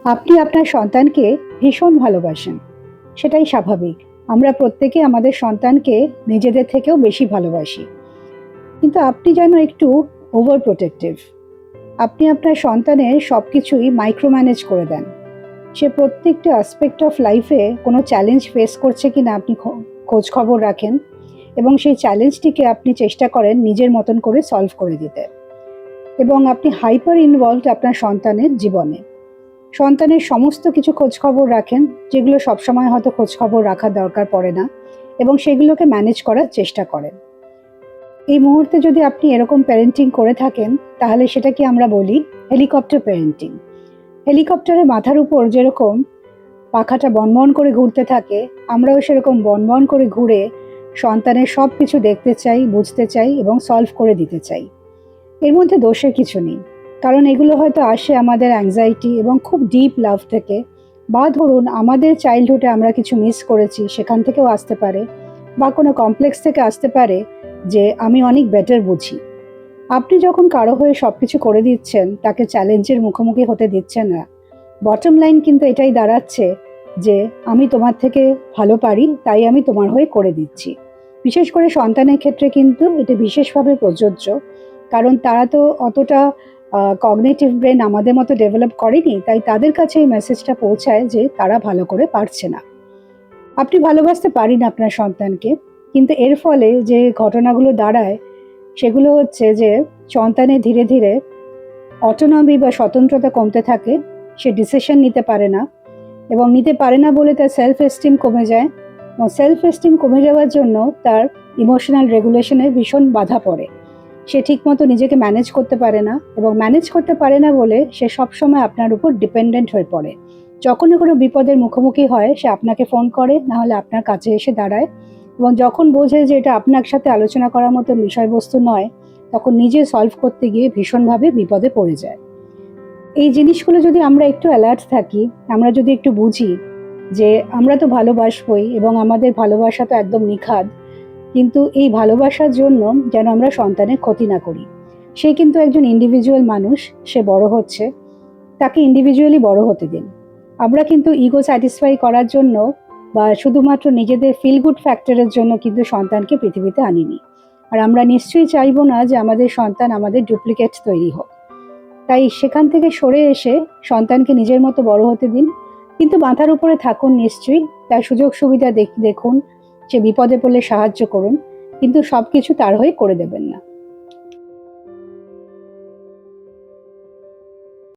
আপনি আপনার সন্তানকে ভীষণ ভালোবাসেন, সেটাই স্বাভাবিক। আমরা প্রত্যেকে আমাদের সন্তানকে নিজেদের থেকেও বেশি ভালোবাসি, কিন্তু আপনি যেন একটু ওভার প্রোটেক্টিভ। আপনি আপনার সন্তানের সব কিছুই মাইক্রো ম্যানেজ করে দেন। সে প্রত্যেকটা অ্যাসপেক্ট অফ লাইফে কোনো চ্যালেঞ্জ ফেস করছে কিনা আপনি খোঁজ খবর রাখেন, এবং সেই চ্যালেঞ্জটিকে আপনি চেষ্টা করেন নিজের মতন করে সলভ করে দিতে। এবং আপনি হাইপার ইনভলভড আপনার সন্তানের জীবনে। সন্তানের সমস্ত কিছু খোঁজখবর রাখেন, যেগুলো সবসময় হয়তো খোঁজখবর রাখার দরকার পড়ে না, এবং সেগুলোকে ম্যানেজ করার চেষ্টা করেন। এই মুহূর্তে যদি আপনি এরকম প্যারেন্টিং করে থাকেন, তাহলে সেটাকে আমরা বলি হেলিকপ্টার প্যারেন্টিং। হেলিকপ্টারের মাথার উপর যেরকম পাখাটা বনবন করে ঘুরতে থাকে, আমরাও সেরকম বনবন করে ঘুরে সন্তানের সব কিছু দেখতে চাই, বুঝতে চাই এবং সলভ করে দিতে চাই। এর মধ্যে দোষের কিছু নেই, কারণ এগুলো হয়তো আসে আমাদের অ্যাংজাইটি এবং খুব ডিপ লাভ থেকে, বা ধরুন আমাদের চাইল্ডহুডে আমরা কিছু মিস করেছি সেখান থেকেও আসতে পারে, বা কোনো কমপ্লেক্স থেকে আসতে পারে যে আমি অনেক বেটার বুঝি। আপনি যখন কারো হয়ে সব কিছু করে দিচ্ছেন, তাকে চ্যালেঞ্জের মুখোমুখি হতে দিচ্ছেন না, বটম লাইন কিন্তু এটাই দাঁড়াচ্ছে যে আমি তোমার থেকে ভালো পারি, তাই আমি তোমার হয়ে করে দিচ্ছি। বিশেষ করে সন্তানের ক্ষেত্রে কিন্তু এটা বিশেষভাবে প্রযোজ্য, কারণ তারা তো অতটা কগনিটিভ ব্রেন আমাদের মতো ডেভেলপ করেনি, তাই তাদের কাছে এই মেসেজটা পৌঁছায় যে তারা ভালো করে পারছে না। আপনি ভালোবাসতে পারেন আপনার সন্তানকে, কিন্তু এর ফলে যে ঘটনাগুলো দাঁড়ায় সেগুলো হচ্ছে যে সন্তানের ধীরে ধীরে অটোনমি বা স্বতন্ত্রতা কমতে থাকে। সে ডিসিশন নিতে পারে না, এবং নিতে পারে না বলে তার সেলফ এস্টিম কমে যায়, এবং সেলফ এস্টিম কমে যাওয়ার জন্য তার ইমোশনাল রেগুলেশনে ভীষণ বাধা পড়ে। সে ঠিকমতো নিজেকে ম্যানেজ করতে পারে না, এবং ম্যানেজ করতে পারে না বলে সে সবসময় আপনার উপর ডিপেন্ডেন্ট হয়ে পড়ে। যখনই কোনো বিপদের মুখোমুখি হয়, সে আপনাকে ফোন করে, না হলে আপনার কাছে এসে দাঁড়ায়, এবং যখন বোঝে যে এটা আপনার সাথে আলোচনা করার মতো বিষয়বস্তু নয়, তখন নিজে সলভ করতে গিয়ে ভীষণভাবে বিপদে পড়ে যায়। এই জিনিসগুলো যদি আমরা একটু অ্যালার্ট থাকি, আমরা যদি একটু বুঝি যে আমরা তো ভালোবাসবই এবং আমাদের ভালোবাসা তো একদম নিখাদ, কিন্তু এই ভালোবাসার জন্য যেন আমরা সন্তানের ক্ষতি না করি। সে কিন্তু একজন ইন্ডিভিজুয়াল মানুষ, সে বড় হচ্ছে, তাকে ইন্ডিভিজুয়ালি বড় হতে দিন। আমরা কিন্তু ইগো স্যাটিসফাই করার জন্য বা শুধুমাত্র নিজেদের ফিল গুড ফ্যাক্টরের জন্য কিন্তু সন্তানকে পৃথিবীতে আনিনি। আর আমরা নিশ্চয়ই চাইবো না যে আমাদের সন্তান আমাদের ডুপ্লিকেট তৈরি হোক। তাই সেখান থেকে সরে এসে সন্তানকে নিজের মতো বড় হতে দিন, কিন্তু মাথার উপরে থাকুন নিশ্চয়ই, তার সুযোগ সুবিধা দেখুন, সে বিপদে পড়লে সাহায্য করুন, কিন্তু সবকিছু তার হয়ে করে দেবেন না।